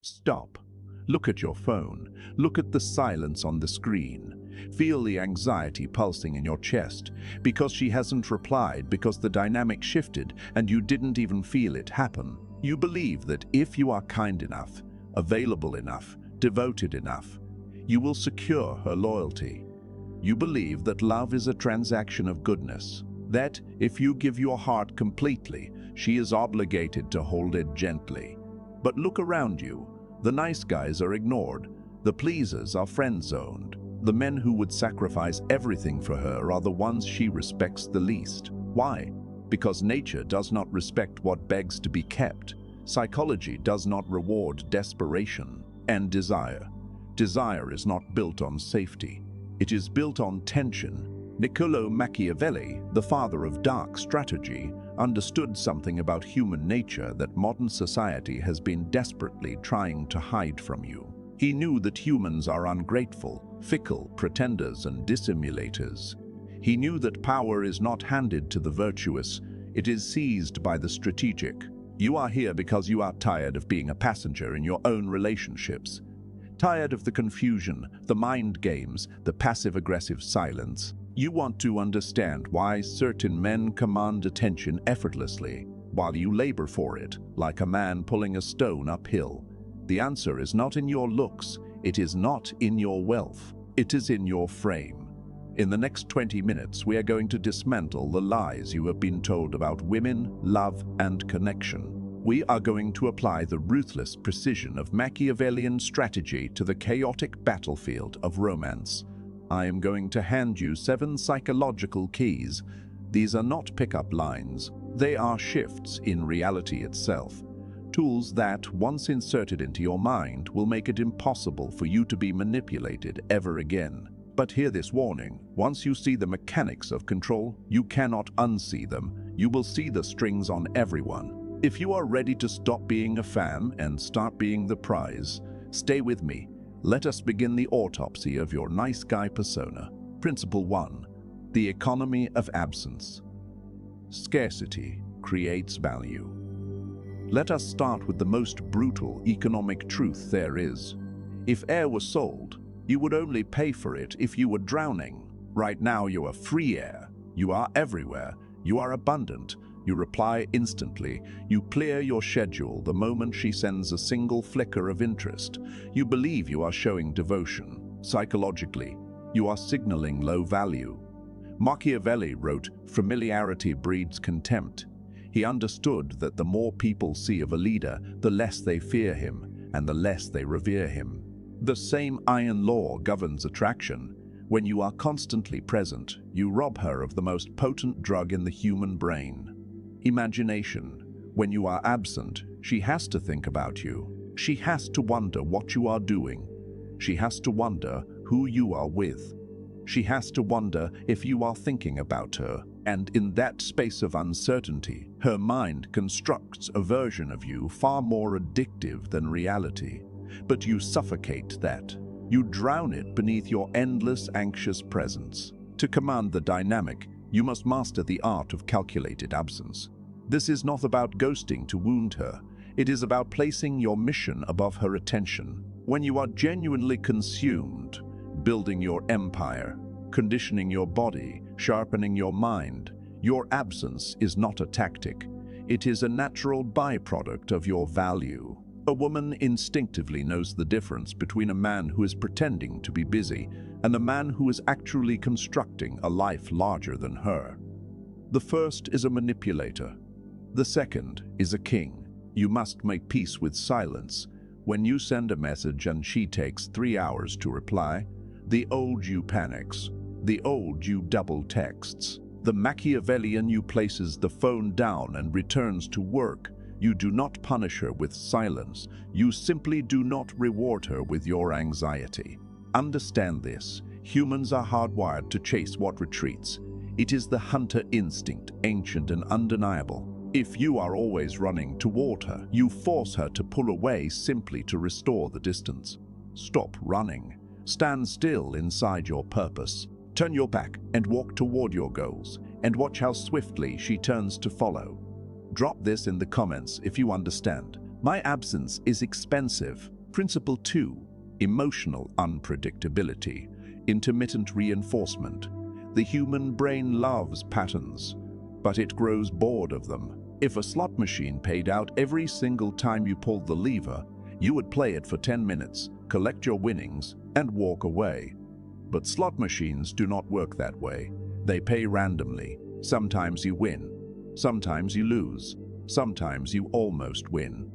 Stop. Look at your phone. Look at the silence on the screen. Feel the anxiety pulsing in your chest because she hasn't replied, because the dynamic shifted and you didn't even feel it happen. You believe that if you are kind enough, available enough, devoted enough, you will secure her loyalty. You believe that love is a transaction of goodness, that if you give your heart completely, she is obligated to hold it gently. But look around you. The nice guys are ignored. The pleasers are friend-zoned. The men who would sacrifice everything for her are the ones she respects the least. Why? Because nature does not respect what begs to be kept. Psychology does not reward desperation and desire. Desire is not built on safety. It is built on tension. Niccolò Machiavelli, the father of dark strategy, understood something about human nature that modern society has been desperately trying to hide from you. He knew that humans are ungrateful, fickle, pretenders, and dissimulators. He knew that power is not handed to the virtuous, it is seized by the strategic. You are here because you are tired of being a passenger in your own relationships. Tired of the confusion, the mind games, the passive-aggressive silence. You want to understand why certain men command attention effortlessly, while you labor for it, like a man pulling a stone uphill. The answer is not in your looks, it is not in your wealth, it is in your frame. In the next 20 minutes, we are going to dismantle the lies you have been told about women, love, and connection. We are going to apply the ruthless precision of Machiavellian strategy to the chaotic battlefield of romance. I am going to hand you 7 psychological keys. These are not pickup lines. They are shifts in reality itself. Tools that, once inserted into your mind, will make it impossible for you to be manipulated ever again. But hear this warning. Once you see the mechanics of control, you cannot unsee them. You will see the strings on everyone. If you are ready to stop being a fan and start being the prize, stay with me. Let us begin the autopsy of your nice guy persona. Principle 1. The economy of absence. Scarcity creates value. Let us start with the most brutal economic truth there is. If air was sold, you would only pay for it if you were drowning. Right now you are free air. You are everywhere. You are abundant. You reply instantly. You clear your schedule the moment she sends a single flicker of interest. You believe you are showing devotion. Psychologically, you are signaling low value. Machiavelli wrote, "Familiarity breeds contempt." He understood that the more people see of a leader, the less they fear him, and the less they revere him. The same iron law governs attraction. When you are constantly present, you rob her of the most potent drug in the human brain. Imagination. When you are absent, she has to think about you. She has to wonder what you are doing. She has to wonder who you are with. She has to wonder if you are thinking about her. And in that space of uncertainty, her mind constructs a version of you far more addictive than reality. But you suffocate that. You drown it beneath your endless, anxious presence. To command the dynamic, you must master the art of calculated absence. This is not about ghosting to wound her. It is about placing your mission above her attention. When you are genuinely consumed, building your empire, conditioning your body, sharpening your mind, your absence is not a tactic. It is a natural byproduct of your value. A woman instinctively knows the difference between a man who is pretending to be busy and a man who is actually constructing a life larger than her. The first is a manipulator. The second is a king. You must make peace with silence. When you send a message and she takes 3 hours to reply, the old you panics. The old you double texts. The Machiavellian you places the phone down and returns to work. You do not punish her with silence. You simply do not reward her with your anxiety. Understand this. Humans are hardwired to chase what retreats. It is the hunter instinct, ancient and undeniable. If you are always running toward her, you force her to pull away simply to restore the distance. Stop running. Stand still inside your purpose. Turn your back and walk toward your goals, and watch how swiftly she turns to follow. Drop this in the comments if you understand. My absence is expensive. Principle 2. Emotional unpredictability. Intermittent reinforcement. The human brain loves patterns, but it grows bored of them. If a slot machine paid out every single time you pulled the lever, you would play it for 10 minutes, collect your winnings, and walk away. But slot machines do not work that way. They pay randomly. Sometimes you win, sometimes you lose, sometimes you almost win.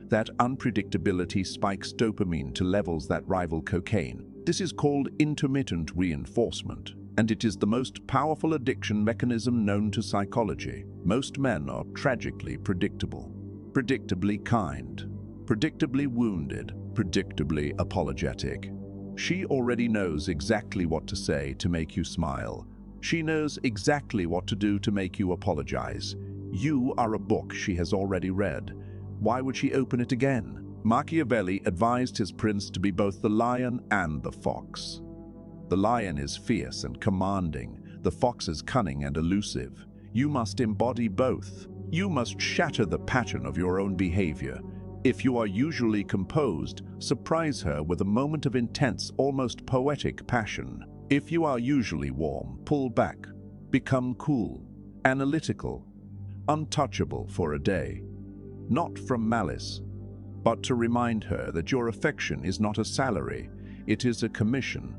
That unpredictability spikes dopamine to levels that rival cocaine. This is called intermittent reinforcement, and it is the most powerful addiction mechanism known to psychology. Most men are tragically predictable, predictably kind, predictably wounded, predictably apologetic. She already knows exactly what to say to make you smile. She knows exactly what to do to make you apologize. You are a book she has already read. Why would she open it again? Machiavelli advised his prince to be both the lion and the fox. The lion is fierce and commanding. The fox is cunning and elusive. You must embody both. You must shatter the pattern of your own behavior. If you are usually composed, surprise her with a moment of intense, almost poetic passion. If you are usually warm, pull back. Become cool, analytical, untouchable for a day. Not from malice, but to remind her that your affection is not a salary, it is a commission.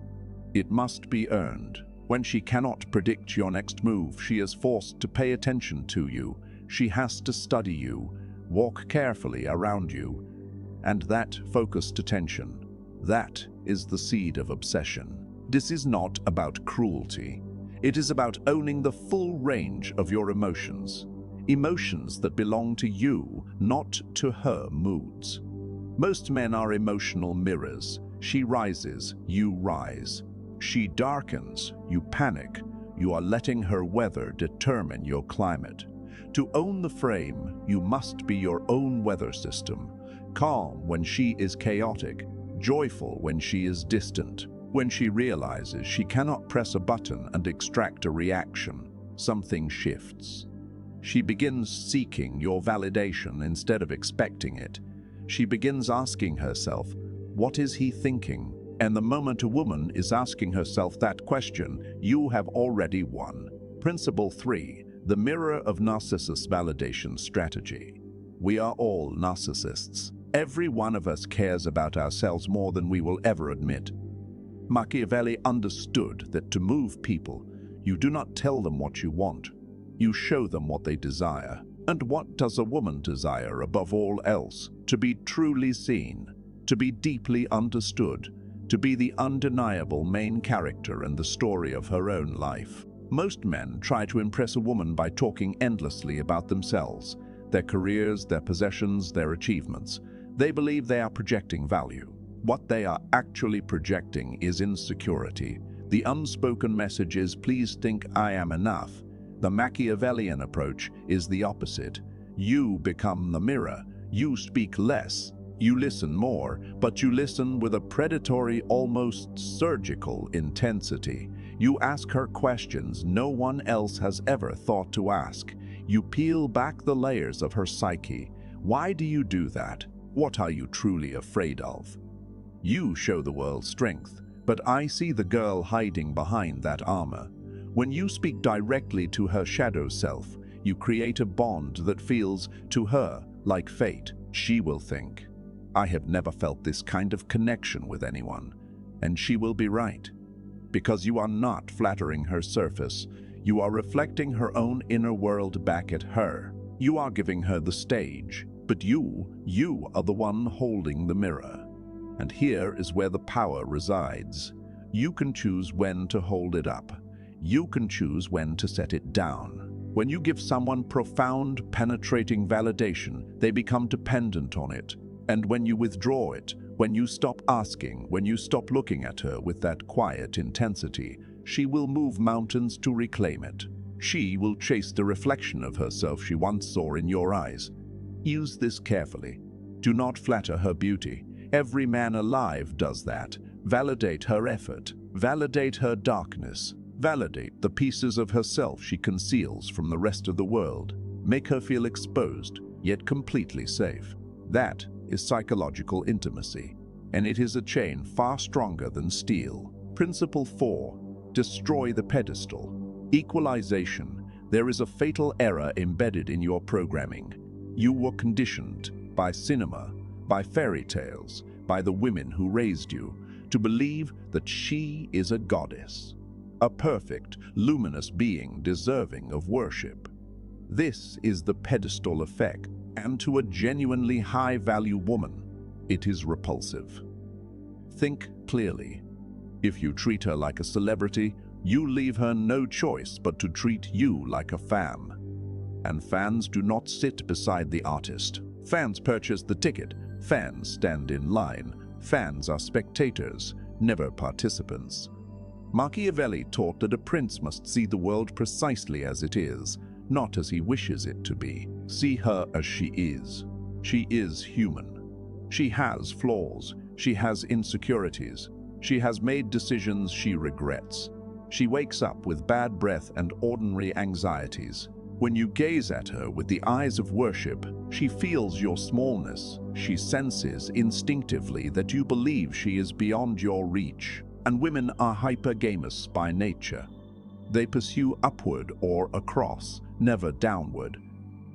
It must be earned. When she cannot predict your next move, she is forced to pay attention to you. She has to study you, walk carefully around you. And that focused attention, that is the seed of obsession. This is not about cruelty. It is about owning the full range of your emotions. Emotions that belong to you, not to her moods. Most men are emotional mirrors. She rises, you rise. She darkens, you panic. You are letting her weather determine your climate. To own the frame, you must be your own weather system. Calm when she is chaotic, joyful when she is distant. When she realizes she cannot press a button and extract a reaction, something shifts. She begins seeking your validation instead of expecting it. She begins asking herself, what is he thinking? And the moment a woman is asking herself that question, you have already won. Principle 3. The mirror of Narcissus validation strategy. We are all narcissists. Every one of us cares about ourselves more than we will ever admit. Machiavelli understood that to move people, you do not tell them what you want. You show them what they desire. And what does a woman desire above all else? To be truly seen, to be deeply understood, to be the undeniable main character in the story of her own life. Most men try to impress a woman by talking endlessly about themselves, their careers, their possessions, their achievements. They believe they are projecting value. What they are actually projecting is insecurity. The unspoken message is, please think I am enough. The Machiavellian approach is the opposite. You become the mirror. You speak less. You listen more, but you listen with a predatory, almost surgical intensity. You ask her questions no one else has ever thought to ask. You peel back the layers of her psyche. Why do you do that? What are you truly afraid of? You show the world strength, but I see the girl hiding behind that armor. When you speak directly to her shadow self, you create a bond that feels, to her, like fate. She will think, I have never felt this kind of connection with anyone. And she will be right. Because you are not flattering her surface, you are reflecting her own inner world back at her. You are giving her the stage, but you are the one holding the mirror. And here is where the power resides. You can choose when to hold it up. You can choose when to set it down. When you give someone profound, penetrating validation, they become dependent on it. And when you withdraw it, when you stop asking, when you stop looking at her with that quiet intensity, she will move mountains to reclaim it. She will chase the reflection of herself she once saw in your eyes. Use this carefully. Do not flatter her beauty. Every man alive does that. Validate her effort. Validate her darkness. Validate the pieces of herself she conceals from the rest of the world. Make her feel exposed, yet completely safe. That is psychological intimacy, and it is a chain far stronger than steel. Principle 4. Destroy the pedestal. Equalization. There is a fatal error embedded in your programming. You were conditioned by cinema, by fairy tales, by the women who raised you, to believe that she is a goddess, a perfect, luminous being deserving of worship. This is the pedestal effect, and to a genuinely high-value woman, it is repulsive. Think clearly. If you treat her like a celebrity, you leave her no choice but to treat you like a fan. And fans do not sit beside the artist. Fans purchase the ticket. Fans stand in line. Fans are spectators, never participants. Machiavelli taught that a prince must see the world precisely as it is, not as he wishes it to be. See her as she is. She is human. She has flaws. She has insecurities. She has made decisions she regrets. She wakes up with bad breath and ordinary anxieties. When you gaze at her with the eyes of worship, she feels your smallness. She senses instinctively that you believe she is beyond your reach. And women are hypergamous by nature. They pursue upward or across, never downward.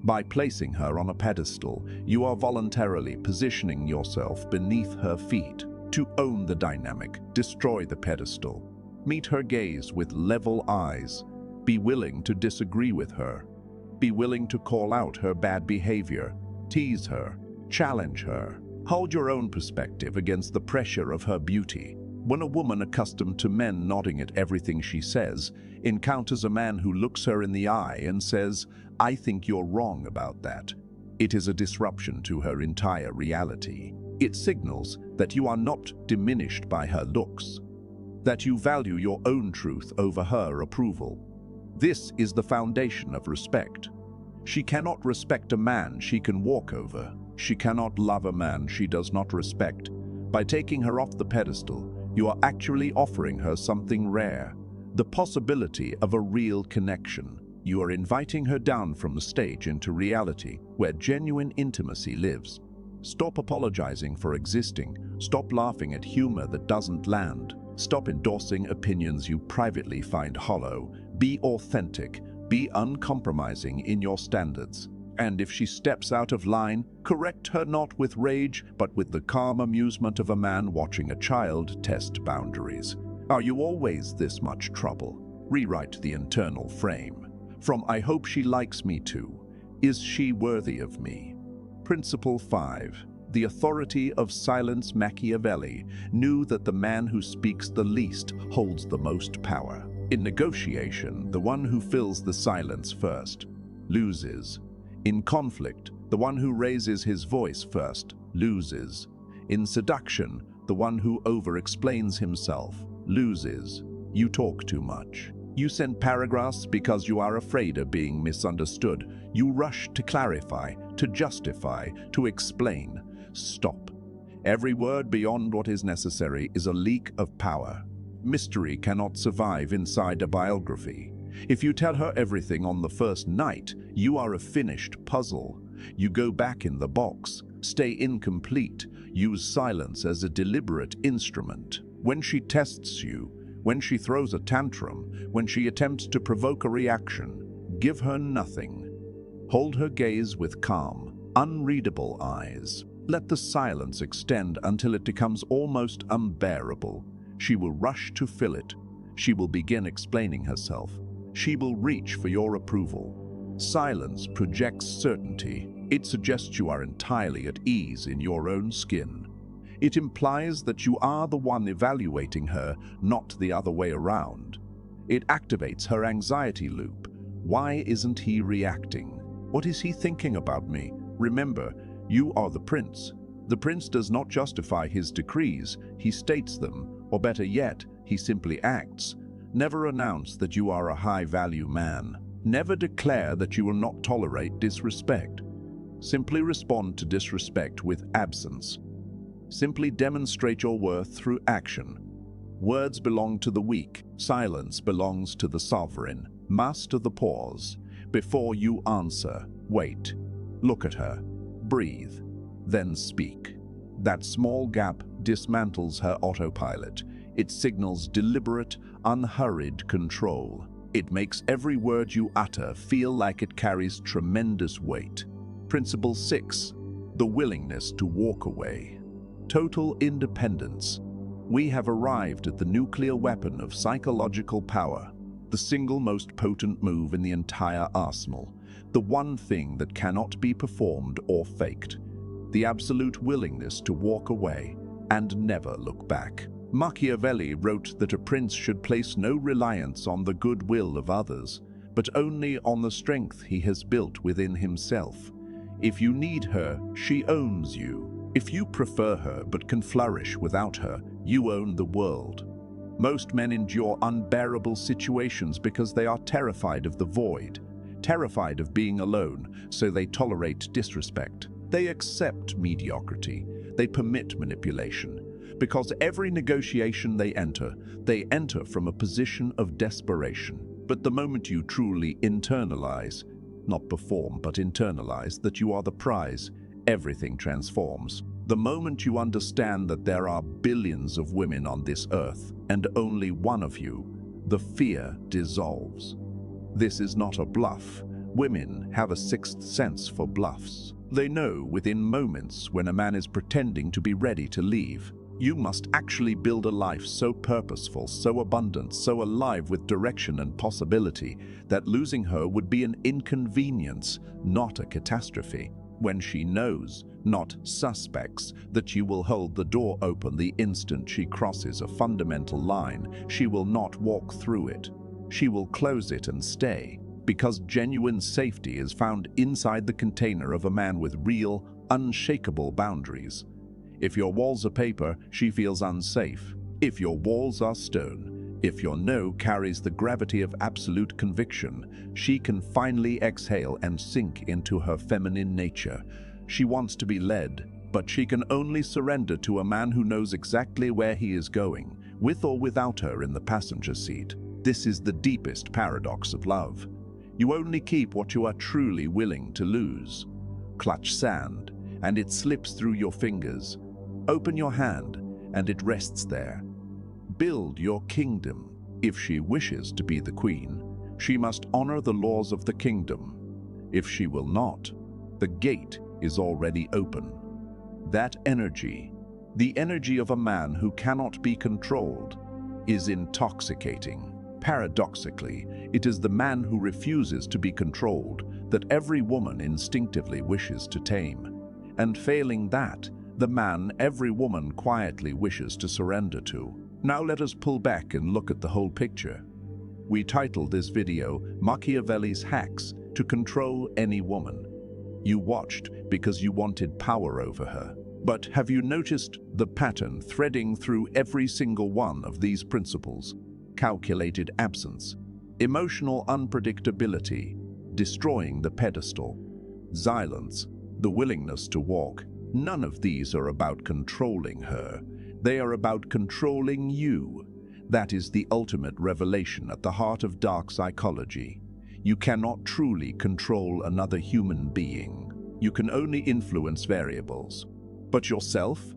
By placing her on a pedestal, you are voluntarily positioning yourself beneath her feet. To own the dynamic, destroy the pedestal. Meet her gaze with level eyes. Be willing to disagree with her. Be willing to call out her bad behavior. Tease her. Challenge her. Hold your own perspective against the pressure of her beauty. When a woman accustomed to men nodding at everything she says encounters a man who looks her in the eye and says, "I think you're wrong about that," it is a disruption to her entire reality. It signals that you are not diminished by her looks, that you value your own truth over her approval. This is the foundation of respect. She cannot respect a man she can walk over. She cannot love a man she does not respect. By taking her off the pedestal, you are actually offering her something rare, the possibility of a real connection. You are inviting her down from the stage into reality, where genuine intimacy lives. Stop apologizing for existing. Stop laughing at humor that doesn't land. Stop endorsing opinions you privately find hollow. Be authentic. Be uncompromising in your standards. And if she steps out of line, correct her not with rage, but with the calm amusement of a man watching a child test boundaries. Are you always this much trouble? Rewrite the internal frame. From "I hope she likes me" to "Is she worthy of me?" Principle 5. The authority of silence. Machiavelli knew that the man who speaks the least holds the most power. In negotiation, the one who fills the silence first loses. In conflict, the one who raises his voice first loses. In seduction, the one who over-explains himself loses. You talk too much. You send paragraphs because you are afraid of being misunderstood. You rush to clarify, to justify, to explain. Stop. Every word beyond what is necessary is a leak of power. Mystery cannot survive inside a biography. If you tell her everything on the first night, you are a finished puzzle. You go back in the box, stay incomplete, use silence as a deliberate instrument. When she tests you, when she throws a tantrum, when she attempts to provoke a reaction, give her nothing. Hold her gaze with calm, unreadable eyes. Let the silence extend until it becomes almost unbearable. She will rush to fill it. She will begin explaining herself. She will reach for your approval. Silence projects certainty. It suggests you are entirely at ease in your own skin. It implies that you are the one evaluating her, not the other way around. It activates her anxiety loop. Why isn't he reacting? What is he thinking about me? Remember, you are the prince. The prince does not justify his decrees, he states them, or better yet, he simply acts. Never announce that you are a high-value man. Never declare that you will not tolerate disrespect. Simply respond to disrespect with absence. Simply demonstrate your worth through action. Words belong to the weak. Silence belongs to the sovereign. Master the pause. Before you answer, wait. Look at her. Breathe. then speak. That small gap dismantles her autopilot. It signals deliberate, unhurried control. It makes every word you utter feel like it carries tremendous weight. Principle 6. The willingness to walk away. Total independence. We have arrived at the nuclear weapon of psychological power, the single most potent move in the entire arsenal, the one thing that cannot be performed or faked, the absolute willingness to walk away and never look back. Machiavelli wrote that a prince should place no reliance on the goodwill of others, but only on the strength he has built within himself. If you need her, she owns you. If you prefer her but can flourish without her, you own the world. Most men endure unbearable situations because they are terrified of the void, terrified of being alone, so they tolerate disrespect. They accept mediocrity. They permit manipulation. Because every negotiation they enter from a position of desperation. But the moment you truly internalize, not perform but internalize, that you are the prize, everything transforms. The moment you understand that there are billions of women on this earth and only one of you, the fear dissolves. This is not a bluff. Women have a sixth sense for bluffs. They know within moments when a man is pretending to be ready to leave. You must actually build a life so purposeful, so abundant, so alive with direction and possibility that losing her would be an inconvenience, not a catastrophe. When she knows, not suspects, that you will hold the door open the instant she crosses a fundamental line, she will not walk through it. She will close it and stay, because genuine safety is found inside the container of a man with real, unshakable boundaries. If your walls are paper, she feels unsafe. If your walls are stone, if your no carries the gravity of absolute conviction, she can finally exhale and sink into her feminine nature. She wants to be led, but she can only surrender to a man who knows exactly where he is going, with or without her in the passenger seat. This is the deepest paradox of love. You only keep what you are truly willing to lose. Clutch sand, and it slips through your fingers. Open your hand, and it rests there. Build your kingdom. If she wishes to be the queen, she must honor the laws of the kingdom. If she will not, the gate is already open. That energy, the energy of a man who cannot be controlled, is intoxicating. Paradoxically, it is the man who refuses to be controlled that every woman instinctively wishes to tame. And failing that, the man every woman quietly wishes to surrender to. Now let us pull back and look at the whole picture. We titled this video, Machiavelli's Hacks to Control Any Woman. You watched because you wanted power over her. But have you noticed the pattern threading through every single one of these principles? Calculated absence, emotional unpredictability, destroying the pedestal, silence, the willingness to walk. None of these are about controlling her. They are about controlling you. That is the ultimate revelation at the heart of dark psychology. You cannot truly control another human being. You can only influence variables. But yourself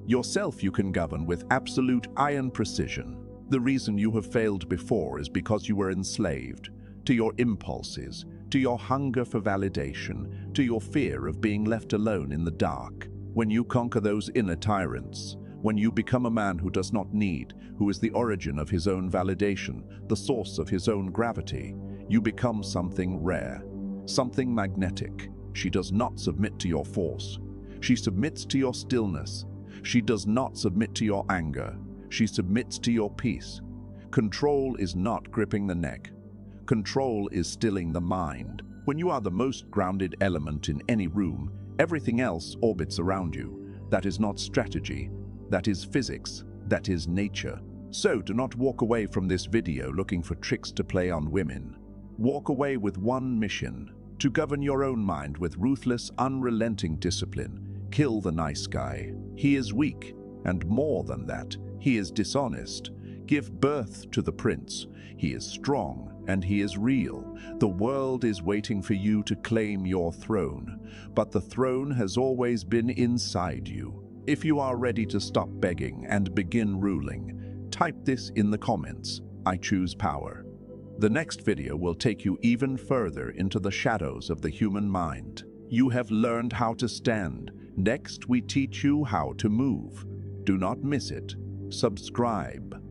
you can govern with absolute iron precision. The reason you have failed before is because you were enslaved to your impulses, to your hunger for validation, to your fear of being left alone in the dark. When you conquer those inner tyrants, when you become a man who does not need, who is the origin of his own validation, the source of his own gravity, you become something rare, something magnetic. She does not submit to your force. She submits to your stillness. She does not submit to your anger. She submits to your peace. Control is not gripping the neck. Control is stilling the mind. When you are the most grounded element in any room, everything else orbits around you. That is not strategy. That is physics. That is nature. So do not walk away from this video looking for tricks to play on women. Walk away with one mission: to govern your own mind with ruthless, unrelenting discipline. Kill the nice guy. He is weak, and more than that, he is dishonest. Give birth to the prince. He is strong and he is real. The world is waiting for you to claim your throne, but the throne has always been inside you. If you are ready to stop begging and begin ruling, type this in the comments. I choose power. The next video will take you even further into the shadows of the human mind. You have learned how to stand. Next, we teach you how to move. Do not miss it. Subscribe.